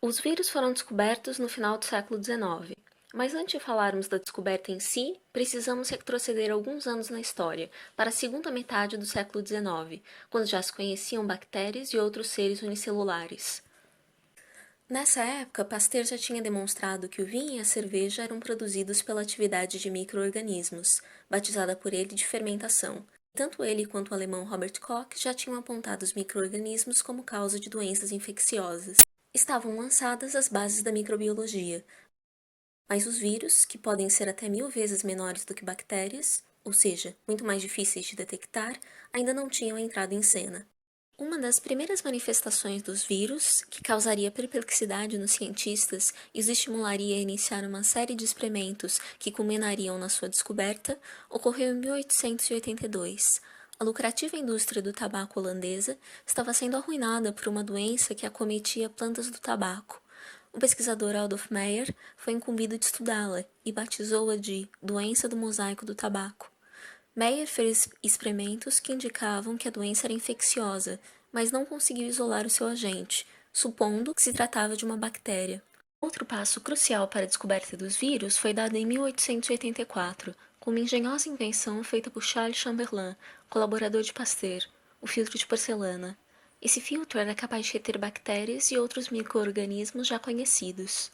Os vírus foram descobertos no final do século XIX, mas antes de falarmos da descoberta em si, precisamos retroceder alguns anos na história, para a segunda metade do século XIX, quando já se conheciam bactérias e outros seres unicelulares. Nessa época, Pasteur já tinha demonstrado que o vinho e a cerveja eram produzidos pela atividade de micro-organismos, batizada por ele de fermentação. Tanto ele quanto o alemão Robert Koch já tinham apontado os micro-organismos como causa de doenças infecciosas. Estavam lançadas as bases da microbiologia, mas os vírus, que podem ser até 1000 vezes menores do que bactérias, ou seja, muito mais difíceis de detectar, ainda não tinham entrado em cena. Uma das primeiras manifestações dos vírus, que causaria perplexidade nos cientistas e os estimularia a iniciar uma série de experimentos que culminariam na sua descoberta, ocorreu em 1882. A lucrativa indústria do tabaco holandesa estava sendo arruinada por uma doença que acometia plantas do tabaco. O pesquisador Adolf Meyer foi incumbido de estudá-la e batizou-a de doença do mosaico do tabaco. Meyer fez experimentos que indicavam que a doença era infecciosa, mas não conseguiu isolar o seu agente, supondo que se tratava de uma bactéria. Outro passo crucial para a descoberta dos vírus foi dado em 1884, com uma engenhosa invenção feita por Charles Chamberlain, colaborador de Pasteur, o filtro de porcelana. Esse filtro era capaz de reter bactérias e outros micro-organismos já conhecidos.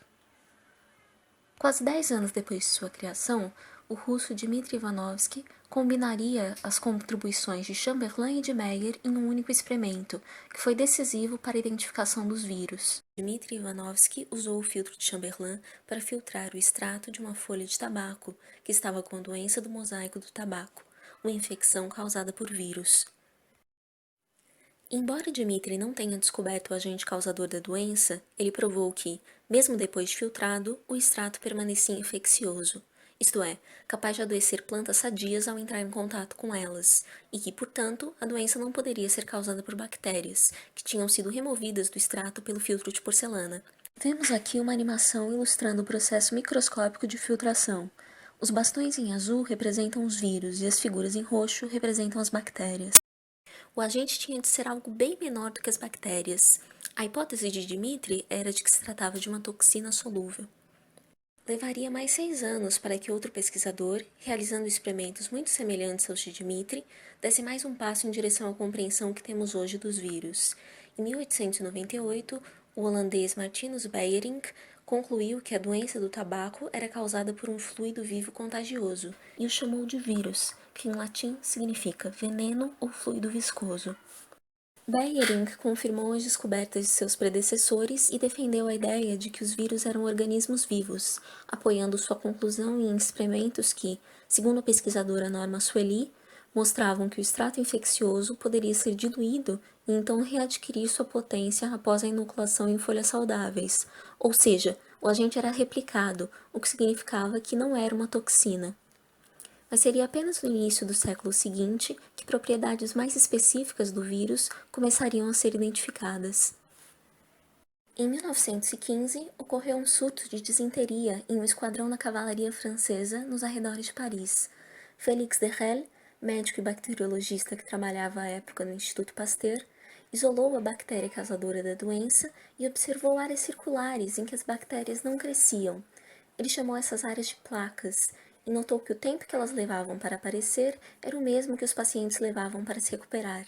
Quase 10 anos depois de sua criação, o russo Dmitry Ivanovsky combinaria as contribuições de Chamberlain e de Meyer em um único experimento, que foi decisivo para a identificação dos vírus. Dmitry Ivanovsky usou o filtro de Chamberlain para filtrar o extrato de uma folha de tabaco que estava com a doença do mosaico do tabaco, uma infecção causada por vírus. Embora Dmitry não tenha descoberto o agente causador da doença, ele provou que, mesmo depois de filtrado, o extrato permanecia infeccioso, isto é, capaz de adoecer plantas sadias ao entrar em contato com elas, e que, portanto, a doença não poderia ser causada por bactérias, que tinham sido removidas do extrato pelo filtro de porcelana. Vemos aqui uma animação ilustrando o processo microscópico de filtração. Os bastões em azul representam os vírus e as figuras em roxo representam as bactérias. O agente tinha de ser algo bem menor do que as bactérias. A hipótese de Dmitry era de que se tratava de uma toxina solúvel. Levaria mais 6 anos para que outro pesquisador, realizando experimentos muito semelhantes aos de Dmitry, desse mais um passo em direção à compreensão que temos hoje dos vírus. Em 1898, o holandês Martinus Beijerinck concluiu que a doença do tabaco era causada por um fluido vivo contagioso e o chamou de vírus, que em latim significa veneno ou fluido viscoso. Beijerinck confirmou as descobertas de seus predecessores e defendeu a ideia de que os vírus eram organismos vivos, apoiando sua conclusão em experimentos que, segundo a pesquisadora Norma Sueli, mostravam que o extrato infeccioso poderia ser diluído e então readquirir sua potência após a inoculação em folhas saudáveis, ou seja, o agente era replicado, o que significava que não era uma toxina. Mas seria apenas no início do século seguinte que propriedades mais específicas do vírus começariam a ser identificadas. Em 1915, ocorreu um surto de disenteria em um esquadrão da cavalaria francesa nos arredores de Paris. Félix Derrel, médico e bacteriologista que trabalhava à época no Instituto Pasteur, isolou a bactéria causadora da doença e observou áreas circulares em que as bactérias não cresciam. Ele chamou essas áreas de placas e notou que o tempo que elas levavam para aparecer era o mesmo que os pacientes levavam para se recuperar.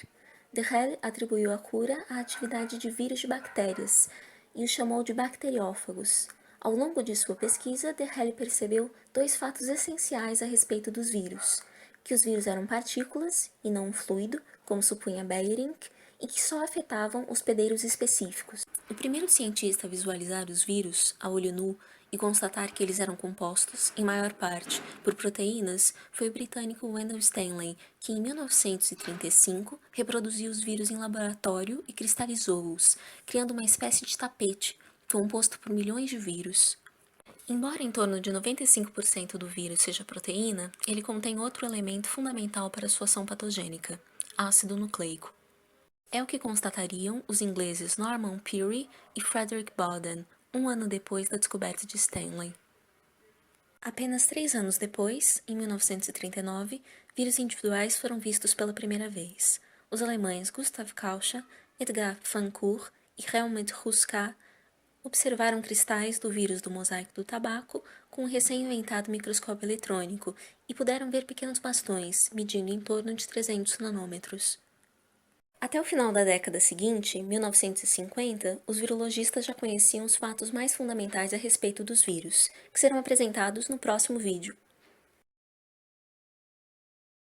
Derrel atribuiu a cura à atividade de vírus de bactérias e os chamou de bacteriófagos. Ao longo de sua pesquisa, Derrel percebeu 2 fatos essenciais a respeito dos vírus: que os vírus eram partículas e não um fluido, como supunha Beijerinck, e que só afetavam hospedeiros específicos. O primeiro cientista a visualizar os vírus a olho nu e constatar que eles eram compostos, em maior parte, por proteínas foi o britânico Wendell Stanley, que em 1935 reproduziu os vírus em laboratório e cristalizou-os, criando uma espécie de tapete, composto por milhões de vírus. Embora em torno de 95% do vírus seja proteína, ele contém outro elemento fundamental para sua ação patogênica: ácido nucleico. É o que constatariam os ingleses Norman Peary e Frederick Bowden, um ano depois da descoberta de Stanley. Apenas 3 anos depois, em 1939, vírus individuais foram vistos pela primeira vez. Os alemães Gustav Kauscha, Edgar van Kuhr e Helmut Ruska observaram cristais do vírus do mosaico do tabaco com um recém-inventado microscópio eletrônico e puderam ver pequenos bastões, medindo em torno de 300 nanômetros. Até o final da década seguinte, 1950, os virologistas já conheciam os fatos mais fundamentais a respeito dos vírus, que serão apresentados no próximo vídeo.